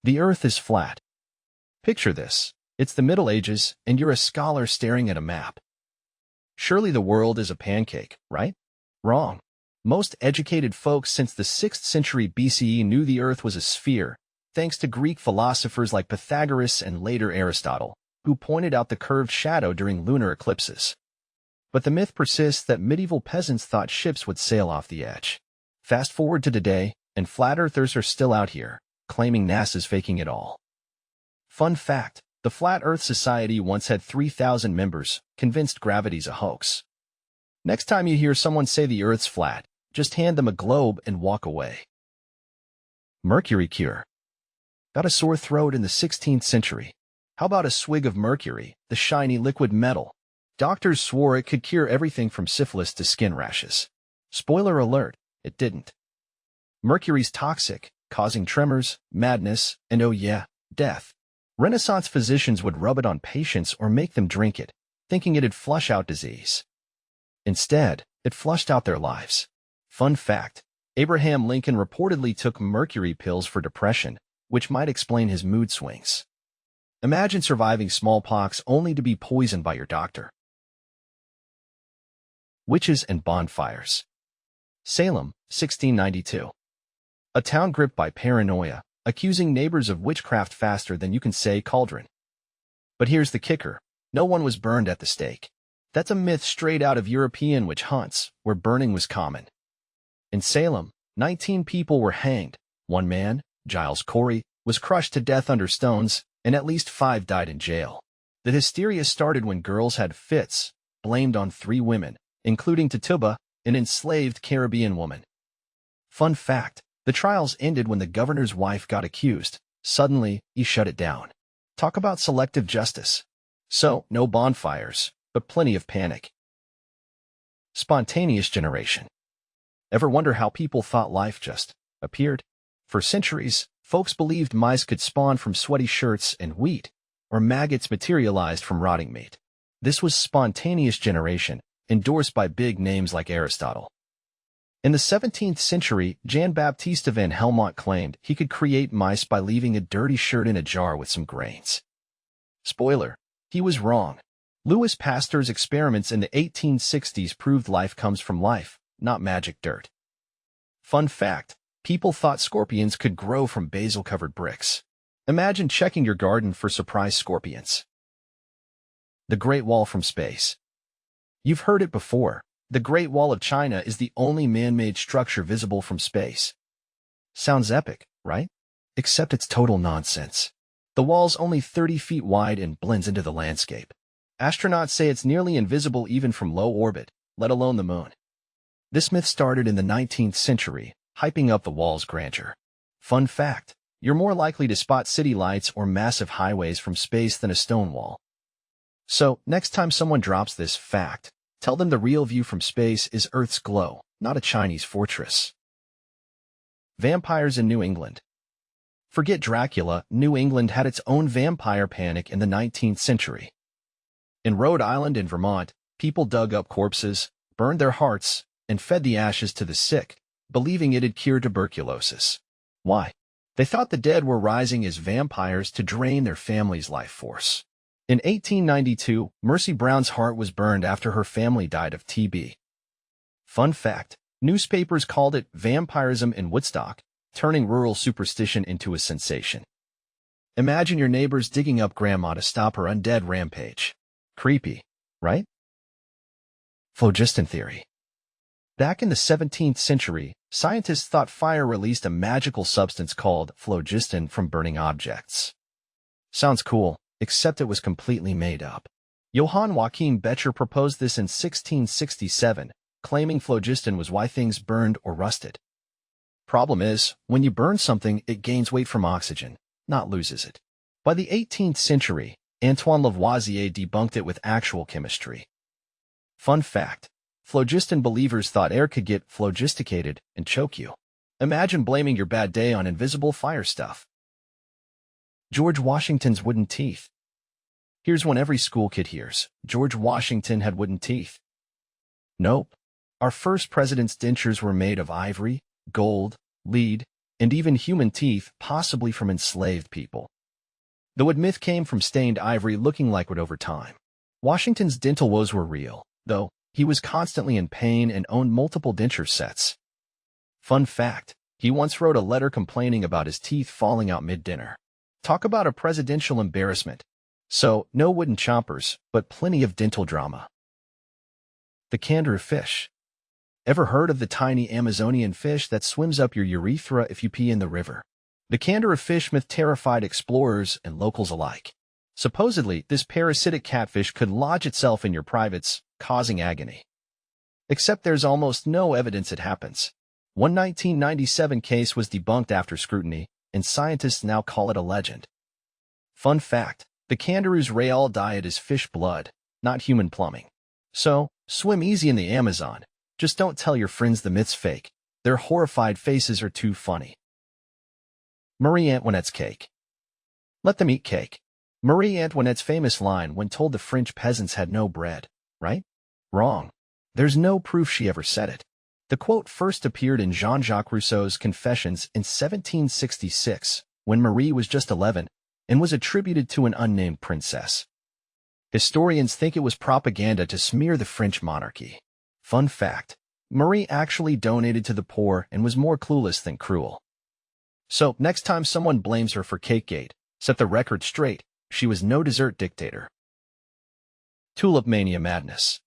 The Earth is flat. Picture this. It's the Middle Ages, and you're a scholar staring at a map. Surely the world is a pancake, right? Wrong. Most educated folks since the 6th century BCE knew the Earth was a sphere, thanks to Greek philosophers like Pythagoras and later Aristotle, who pointed out the curved shadow during lunar eclipses. But the myth persists that medieval peasants thought ships would sail off the edge. Fast forward to today, and flat earthers are still out here, claiming NASA's faking it all. Fun fact, the Flat Earth Society once had 3,000 members, convinced gravity's a hoax. Next time you hear someone say the Earth's flat, just hand them a globe and walk away. Mercury Cure. Got a sore throat in the 16th century? How about a swig of mercury, the shiny liquid metal? Doctors swore it could cure everything from syphilis to skin rashes. Spoiler alert, it didn't. Mercury's toxic, causing tremors, madness, and oh yeah, death. Renaissance physicians would rub it on patients or make them drink it, thinking it'd flush out disease. Instead, it flushed out their lives. Fun fact, Abraham Lincoln reportedly took mercury pills for depression, which might explain his mood swings. Imagine surviving smallpox only to be poisoned by your doctor. Witches and bonfires. Salem, 1692. A town gripped by paranoia, accusing neighbors of witchcraft faster than you can say cauldron. But here's the kicker. No one was burned at the stake. That's a myth straight out of European witch hunts, where burning was common. In Salem, 19 people were hanged. One man, Giles Corey, was crushed to death under stones, and at least 5 died in jail. The hysteria started when girls had fits, blamed on 3 women, including Tituba, an enslaved Caribbean woman. Fun fact, the trials ended when the governor's wife got accused. Suddenly, he shut it down. Talk about selective justice. So, no bonfires, but plenty of panic. Spontaneous generation. Ever wonder how people thought life just appeared? For centuries, folks believed mice could spawn from sweaty shirts and wheat, or maggots materialized from rotting meat. This was spontaneous generation, endorsed by big names like Aristotle. In the 17th century, Jan Baptista van Helmont claimed he could create mice by leaving a dirty shirt in a jar with some grains. Spoiler, he was wrong. Louis Pasteur's experiments in the 1860s proved life comes from life, not magic dirt. Fun fact, people thought scorpions could grow from basil-covered bricks. Imagine checking your garden for surprise scorpions. The Great Wall from space. You've heard it before. The Great Wall of China is the only man-made structure visible from space. Sounds epic, right? Except it's total nonsense. The wall's only 30 feet wide and blends into the landscape. Astronauts say it's nearly invisible even from low orbit, let alone the moon. This myth started in the 19th century, hyping up the wall's grandeur. Fun fact, you're more likely to spot city lights or massive highways from space than a stone wall. So, next time someone drops this fact, tell them the real view from space is Earth's glow, not a Chinese fortress. Vampires in New England. Forget Dracula, New England had its own vampire panic in the 19th century. In Rhode Island and Vermont, people dug up corpses, burned their hearts, and fed the ashes to the sick, believing it'd cure tuberculosis. Why? They thought the dead were rising as vampires to drain their family's life force. In 1892, Mercy Brown's heart was burned after her family died of TB. Fun fact, newspapers called it vampirism in Woodstock, turning rural superstition into a sensation. Imagine your neighbors digging up grandma to stop her undead rampage. Creepy, right? Phlogiston Theory. Back in the 17th century, scientists thought fire released a magical substance called phlogiston from burning objects. Sounds cool, except it was completely made up. Johann Joachim Becher proposed this in 1667, claiming phlogiston was why things burned or rusted. Problem is, when you burn something, it gains weight from oxygen, not loses it. By the 18th century, Antoine Lavoisier debunked it with actual chemistry. Fun fact, phlogiston believers thought air could get phlogisticated and choke you. Imagine blaming your bad day on invisible fire stuff. George Washington's wooden teeth. Here's one every school kid hears. George Washington had wooden teeth. Nope. Our first president's dentures were made of ivory, gold, lead, and even human teeth, possibly from enslaved people. The wood myth came from stained ivory looking like wood over time. Washington's dental woes were real, though he was constantly in pain and owned multiple denture sets. Fun fact, he once wrote a letter complaining about his teeth falling out mid-dinner. Talk about a presidential embarrassment. So, no wooden chompers, but plenty of dental drama. The Candiru Fish. Ever heard of the tiny Amazonian fish that swims up your urethra if you pee in the river? The Candiru fish myth terrified explorers and locals alike. Supposedly, this parasitic catfish could lodge itself in your privates, causing agony. Except there's almost no evidence it happens. One 1997 case was debunked after scrutiny, and scientists now call it a legend. Fun fact, the kangaroo's real diet is fish blood, not human plumbing. So, swim easy in the Amazon. Just don't tell your friends the myth's fake. Their horrified faces are too funny. Marie Antoinette's cake. Let them eat cake. Marie Antoinette's famous line when told the French peasants had no bread, right? Wrong. There's no proof she ever said it. The quote first appeared in Jean-Jacques Rousseau's Confessions in 1766, when Marie was just 11, and was attributed to an unnamed princess. Historians think it was propaganda to smear the French monarchy. Fun fact, Marie actually donated to the poor and was more clueless than cruel. So, next time someone blames her for Cakegate, set the record straight, she was no dessert dictator. Tulip Mania Madness.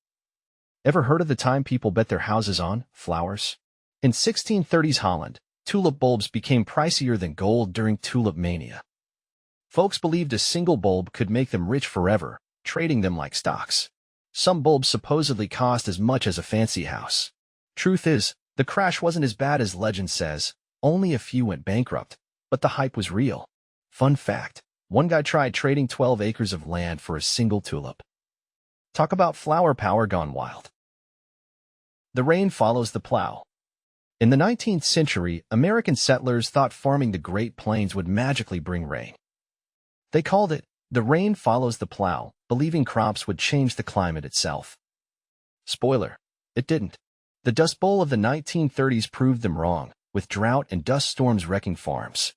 Ever heard of the time people bet their houses on flowers? In 1630s Holland, tulip bulbs became pricier than gold during Tulip Mania. Folks believed a single bulb could make them rich forever, trading them like stocks. Some bulbs supposedly cost as much as a fancy house. Truth is, the crash wasn't as bad as legend says. Only a few went bankrupt, but the hype was real. Fun fact, one guy tried trading 12 acres of land for a single tulip. Talk about flower power gone wild. The rain follows the plow. In the 19th century, American settlers thought farming the Great Plains would magically bring rain. They called it, the rain follows the plow, believing crops would change the climate itself. Spoiler, it didn't. The Dust Bowl of the 1930s proved them wrong, with drought and dust storms wrecking farms.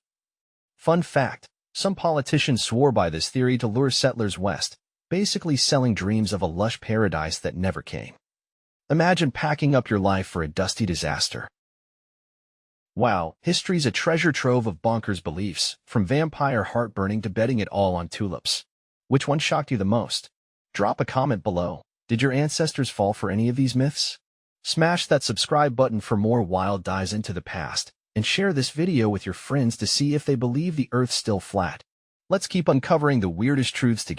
Fun fact, some politicians swore by this theory to lure settlers west, basically selling dreams of a lush paradise that never came. Imagine packing up your life for a dusty disaster. Wow, history's a treasure trove of bonkers beliefs, from vampire heartburning to betting it all on tulips. Which one shocked you the most? Drop a comment below. Did your ancestors fall for any of these myths? Smash that subscribe button for more wild dives into the past, and share this video with your friends to see if they believe the Earth's still flat. Let's keep uncovering the weirdest truths together.